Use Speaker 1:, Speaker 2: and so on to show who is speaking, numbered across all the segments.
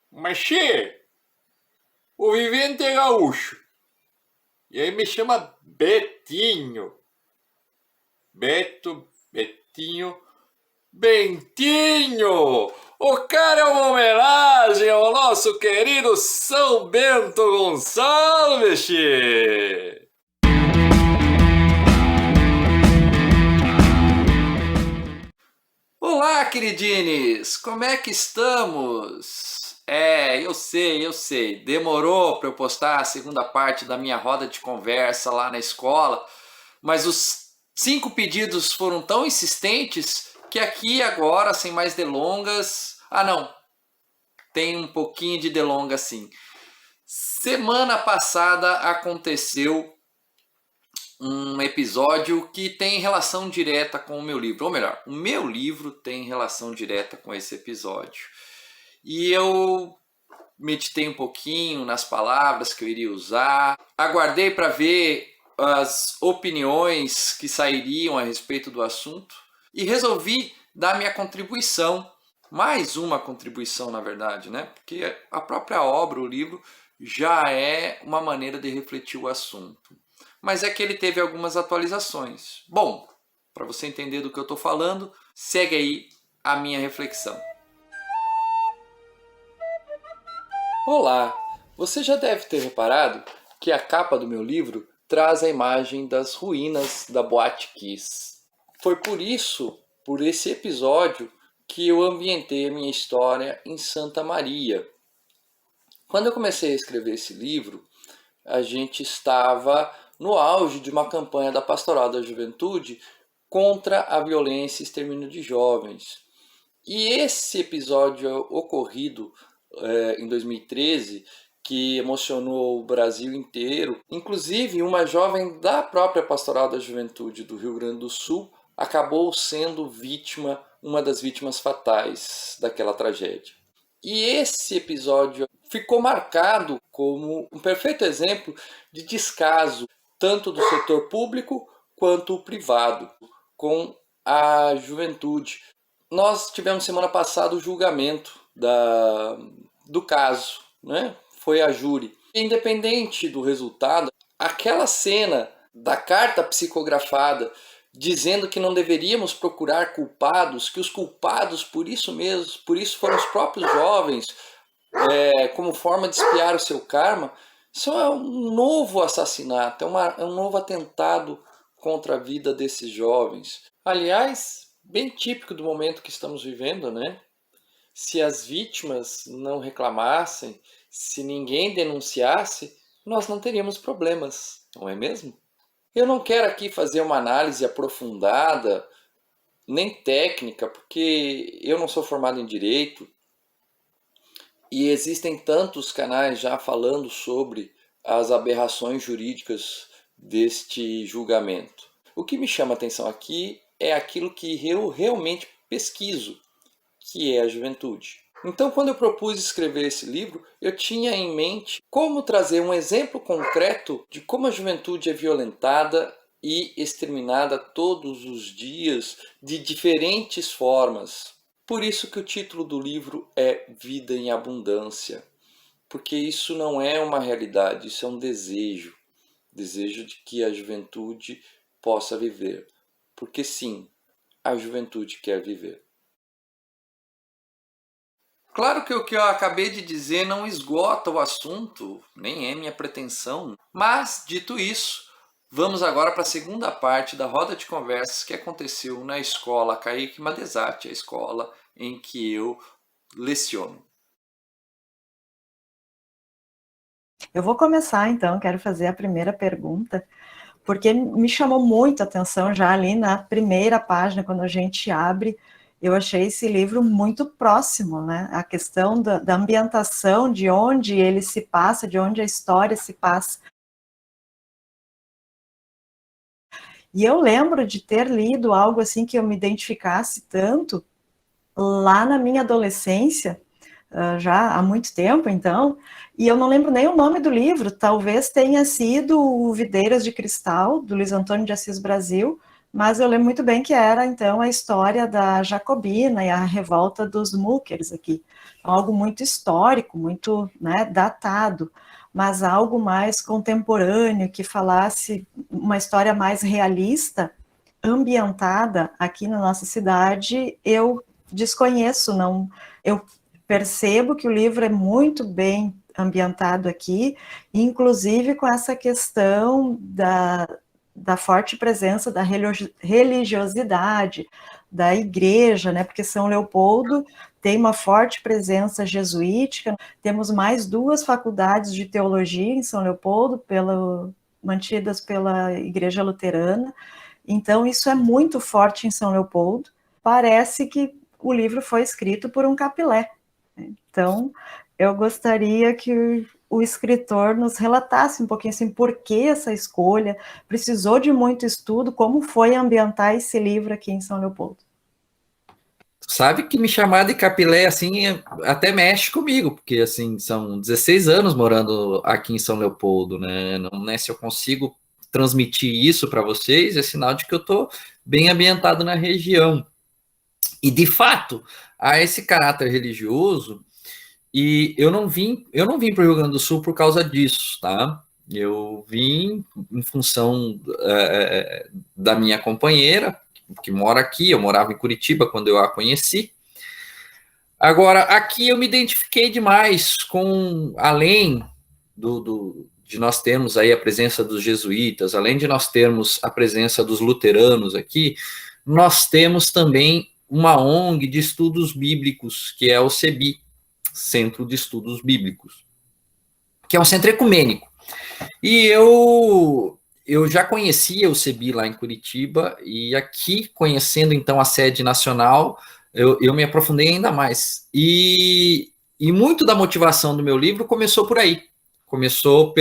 Speaker 1: Mas che, o vivente é gaúcho. E aí me chama Betinho. Beto, Betinho, Bentinho! O cara é uma homenagem ao nosso querido São Bento Gonçalves, che!
Speaker 2: Olá, queridines! Como é que estamos? Eu sei. Demorou para eu postar a segunda parte da minha roda de conversa lá na escola, mas os 5 pedidos foram tão insistentes que aqui agora, sem mais delongas... Ah, não, tem um pouquinho de delonga sim. Semana passada aconteceu um episódio que tem relação direta com o meu livro, ou melhor, o meu livro tem relação direta com esse episódio. E eu meditei um pouquinho nas palavras que eu iria usar, aguardei para ver as opiniões que sairiam a respeito do assunto e resolvi dar minha contribuição, mais uma contribuição na verdade, né? Porque a própria obra, o livro, já é uma maneira de refletir o assunto. Mas é que ele teve algumas atualizações. Bom, para você entender do que eu estou falando, segue aí a minha reflexão. Olá! Você já deve ter reparado que a capa do meu livro traz a imagem das ruínas da Boate Kiss. Foi por esse episódio, que eu ambientei a minha história em Santa Maria. Quando eu comecei a escrever esse livro, a gente estava no auge de uma campanha da Pastoral da Juventude contra a violência e extermínio de jovens. E esse episódio ocorrido em 2013, que emocionou o Brasil inteiro, inclusive uma jovem da própria Pastoral da Juventude do Rio Grande do Sul acabou sendo vítima, uma das vítimas fatais daquela tragédia. E esse episódio ficou marcado como um perfeito exemplo de descaso tanto do setor público quanto privado com a juventude. Nós tivemos semana passada o julgamento do caso, né? Foi a júri. Independente do resultado, aquela cena da carta psicografada dizendo que não deveríamos procurar culpados, que os culpados por isso foram os próprios jovens, como forma de espiar o seu karma, isso é um novo assassinato, é um novo atentado contra a vida desses jovens. Aliás, bem típico do momento que estamos vivendo, né? Se as vítimas não reclamassem, se ninguém denunciasse, nós não teríamos problemas, não é mesmo? Eu não quero aqui fazer uma análise aprofundada, nem técnica, porque eu não sou formado em direito e existem tantos canais já falando sobre as aberrações jurídicas deste julgamento. O que me chama a atenção aqui é aquilo que eu realmente pesquiso, que é a juventude. Então, quando eu propus escrever esse livro, eu tinha em mente como trazer um exemplo concreto de como a juventude é violentada e exterminada todos os dias de diferentes formas. Por isso que o título do livro é Vida em Abundância, porque isso não é uma realidade, isso é um desejo de que a juventude possa viver. Porque sim, a juventude quer viver. Claro que o que eu acabei de dizer não esgota o assunto, nem é minha pretensão, mas, dito isso, vamos agora para a segunda parte da roda de conversas que aconteceu na escola Kaique Madesati, a escola em que eu leciono.
Speaker 3: Eu vou começar então, quero fazer a primeira pergunta, porque me chamou muito a atenção já ali na primeira página, quando a gente abre. Eu achei esse livro muito próximo, né? A questão da ambientação, de onde ele se passa, de onde a história se passa. E eu lembro de ter lido algo assim que eu me identificasse tanto lá na minha adolescência, já há muito tempo então, e eu não lembro nem o nome do livro, talvez tenha sido o Videiras de Cristal, do Luiz Antônio de Assis Brasil, mas eu lembro muito bem que era então a história da Jacobina e a revolta dos Múqueres aqui. algo muito histórico, muito, né, datado, mas algo mais contemporâneo, que falasse uma história mais realista, ambientada aqui na nossa cidade, eu desconheço, não. Eu percebo que o livro é muito bem ambientado aqui, inclusive com essa questão da forte presença da religiosidade, da igreja, né? Porque São Leopoldo tem uma forte presença jesuítica, temos mais 2 faculdades de teologia em São Leopoldo, mantidas pela Igreja Luterana, então isso é muito forte em São Leopoldo, parece que o livro foi escrito por um capilé. Então, eu gostaria que o escritor nos relatasse um pouquinho assim, por que essa escolha, precisou de muito estudo, como foi ambientar esse livro aqui em São Leopoldo.
Speaker 4: Sabe que me chamar de capilé, assim, até mexe comigo, porque, assim, são 16 anos morando aqui em São Leopoldo, né? Não, né, se eu consigo transmitir isso para vocês, é sinal de que eu estou bem ambientado na região. E, de fato, há esse caráter religioso, e eu não vim para o Rio Grande do Sul por causa disso, tá? Eu vim em função da minha companheira, que mora aqui. Eu morava em Curitiba quando eu a conheci. Agora, aqui eu me identifiquei demais com, além de nós termos aí a presença dos jesuítas, além de nós termos a presença dos luteranos aqui, nós temos também uma ONG de estudos bíblicos, que é o CEBI, Centro de Estudos Bíblicos, que é um centro ecumênico. E eu já conhecia o CEBI lá em Curitiba, e aqui, conhecendo então a sede nacional, eu me aprofundei ainda mais. E muito da motivação do meu livro começou por aí. Começou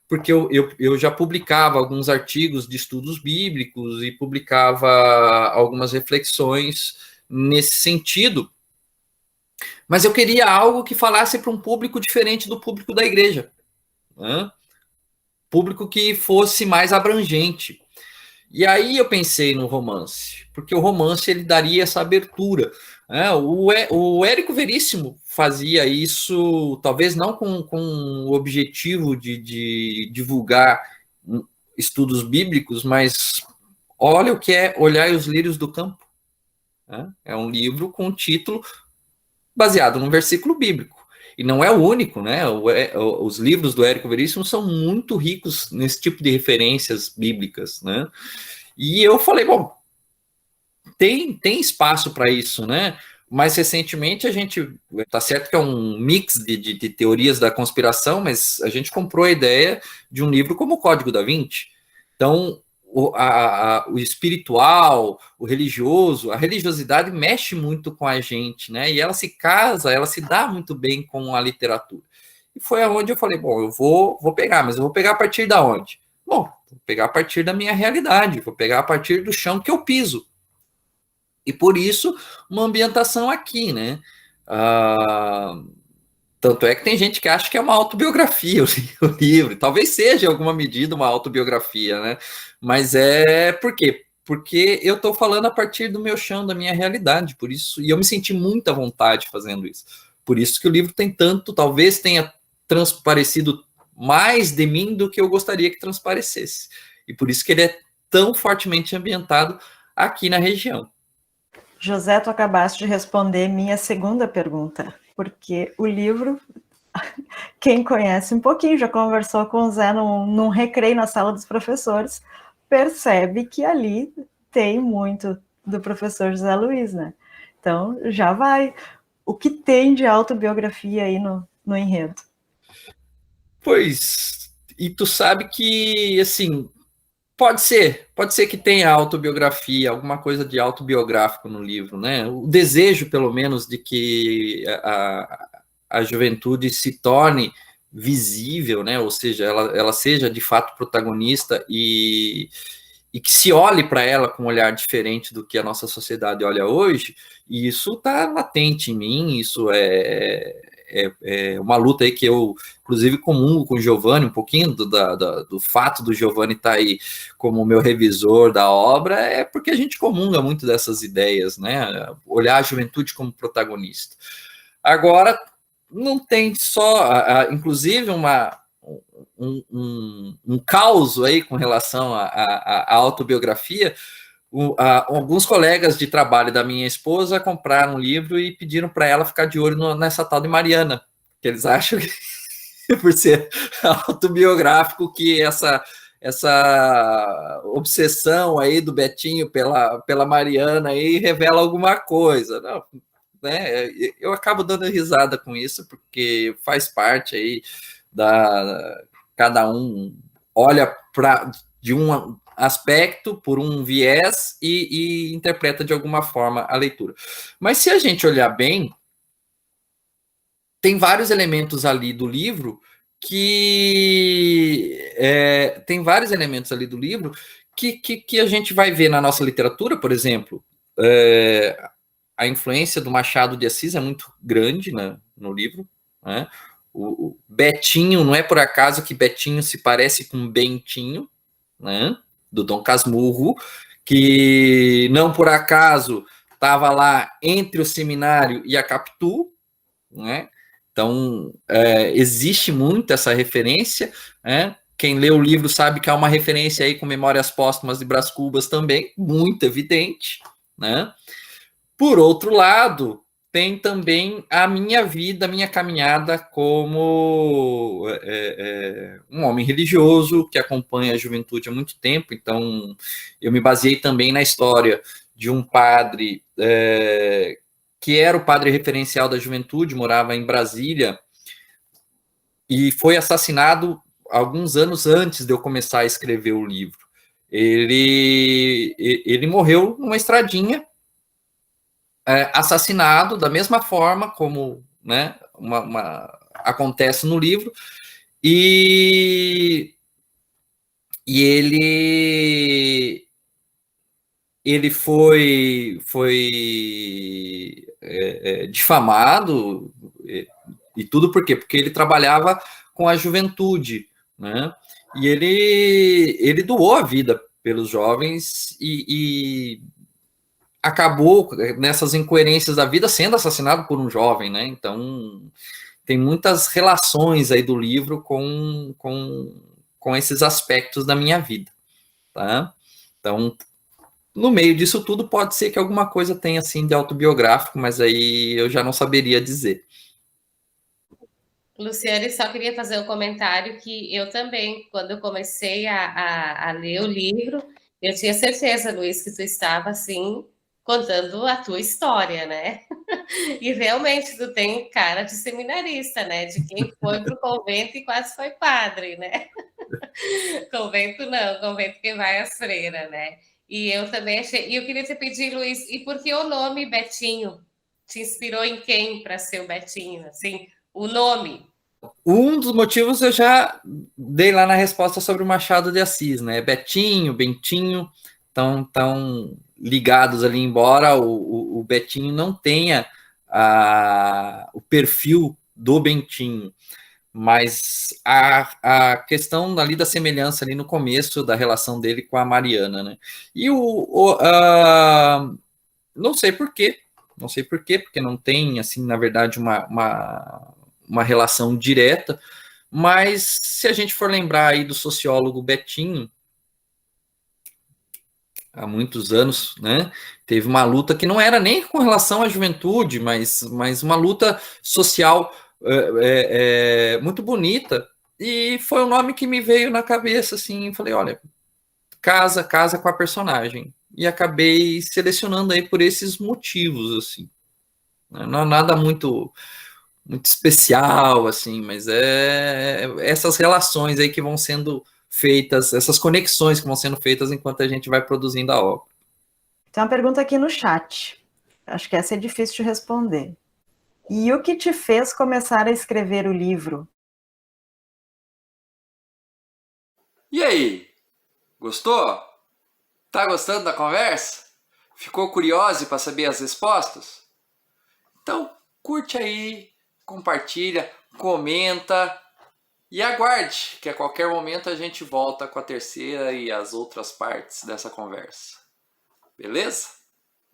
Speaker 4: porque eu já publicava alguns artigos de estudos bíblicos e publicava algumas reflexões nesse sentido. Mas eu queria algo que falasse para um público diferente do público da igreja, né? Público que fosse mais abrangente. E aí eu pensei no romance, porque o romance ele daria essa abertura, né? O Érico Veríssimo fazia isso, talvez não com o objetivo de divulgar estudos bíblicos, mas olha o que é Olhai os Lírios do Campo, né? É um livro com título baseado num versículo bíblico. E não é o único, né? Os livros do Érico Veríssimo são muito ricos nesse tipo de referências bíblicas, né? E eu falei, bom, tem espaço para isso, né? Mais recentemente a gente, tá certo que é um mix de teorias da conspiração, mas a gente comprou a ideia de um livro como o Código da Vinci. Então, o espiritual, o religioso, a religiosidade mexe muito com a gente, né? E ela se casa, ela se dá muito bem com a literatura. E foi aonde eu falei, bom, eu vou pegar, mas eu vou pegar a partir da onde? Bom, vou pegar a partir da minha realidade, vou pegar a partir do chão que eu piso. E por isso, uma ambientação aqui, né? Tanto é que tem gente que acha que é uma autobiografia o livro. Talvez seja, em alguma medida, uma autobiografia, né? Mas por quê? Porque eu estou falando a partir do meu chão, da minha realidade, por isso, e eu me senti muita vontade fazendo isso. Por isso que o livro tem tanto, talvez tenha transparecido mais de mim do que eu gostaria que transparecesse. E por isso que ele é tão fortemente ambientado aqui na região.
Speaker 3: José, tu acabaste de responder minha segunda pergunta, porque o livro, quem conhece um pouquinho, já conversou com o Zé num recreio na sala dos professores, percebe que ali tem muito do professor José Luiz, né? Então, já vai. O que tem de autobiografia aí no enredo?
Speaker 4: Pois, e tu sabe que, assim, pode ser que tenha autobiografia, alguma coisa de autobiográfico no livro, né? O desejo, pelo menos, de que a juventude se torne visível, né? Ou seja, ela seja de fato protagonista e que se olhe para ela com um olhar diferente do que a nossa sociedade olha hoje, e isso está latente em mim, isso é uma luta aí que eu, inclusive, comungo com o Giovanni, um pouquinho do fato do Giovanni estar aí como meu revisor da obra, é porque a gente comunga muito dessas ideias, né? Olhar a juventude como protagonista. Agora, não tem só, inclusive, um caos aí com relação à autobiografia. Alguns colegas de trabalho da minha esposa compraram um livro e pediram para ela ficar de olho nessa tal de Mariana, que eles acham que, por ser autobiográfico, que essa obsessão aí do Betinho pela Mariana aí revela alguma coisa. Não, né? Eu acabo dando risada com isso, porque faz parte aí cada um olha de um aspecto, por um viés, e interpreta de alguma forma a leitura. Mas se a gente olhar bem, tem vários elementos ali do livro que a gente vai ver na nossa literatura, por exemplo. A influência do Machado de Assis é muito grande, né, no livro, né? O Betinho, não é por acaso que Betinho se parece com Bentinho, né, do Dom Casmurro, que não por acaso estava lá entre o seminário e a Capitu, né? Então, existe muito essa referência, né? Quem lê o livro sabe que há uma referência aí com Memórias Póstumas de Brás Cubas também, muito evidente, né? Por outro lado, tem também a minha vida, a minha caminhada como um homem religioso que acompanha a juventude há muito tempo. Então, eu me baseei também na história de um padre que era o padre referencial da juventude, morava em Brasília e foi assassinado alguns anos antes de eu começar a escrever o livro. Ele morreu numa estradinha, assassinado da mesma forma como, né, acontece no livro, e ele foi difamado e tudo por quê? Porque ele trabalhava com a juventude, né? E ele doou a vida pelos jovens e acabou nessas incoerências da vida sendo assassinado por um jovem, né? Então tem muitas relações aí do livro com esses aspectos da minha vida, tá? Então, no meio disso tudo, pode ser que alguma coisa tenha, assim, de autobiográfico, mas aí eu já não saberia dizer.
Speaker 5: Luciane, só queria fazer um comentário que eu também, quando eu comecei a ler o livro, eu tinha certeza, Luiz, que tu estava, assim, contando a tua história, né? E realmente tu tem cara de seminarista, né? De quem foi para o convento e quase foi padre, né? Convento não, convento quem vai às freiras, né? E eu também achei. E eu queria te pedir, Luiz, e por que o nome Betinho? Te inspirou em quem para ser o Betinho? Assim, o nome.
Speaker 4: Um dos motivos eu já dei lá na resposta sobre o Machado de Assis, né? Betinho, Bentinho, tão ligados ali, embora o Betinho não tenha o perfil do Bentinho, mas a questão ali da semelhança ali no começo da relação dele com a Mariana, né? E não sei por quê, porque não tem, assim, na verdade, uma relação direta, mas se a gente for lembrar aí do sociólogo Betinho, há muitos anos, né, teve uma luta que não era nem com relação à juventude, mas uma luta social muito bonita, e foi um nome que me veio na cabeça, assim, falei, olha, casa com a personagem, e acabei selecionando aí por esses motivos, assim, não é nada muito especial, assim, mas essas relações aí que vão sendo feitas, essas conexões que vão sendo feitas enquanto a gente vai produzindo a obra.
Speaker 3: Tem uma pergunta aqui no chat. Acho que essa é difícil de responder. E o que te fez começar a escrever o livro?
Speaker 1: E aí? Gostou? Tá gostando da conversa? Ficou curioso para saber as respostas? Então, curte aí, compartilha, comenta e aguarde que a qualquer momento a gente volta com a terceira e as outras partes dessa conversa. Beleza?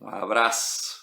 Speaker 1: Um abraço.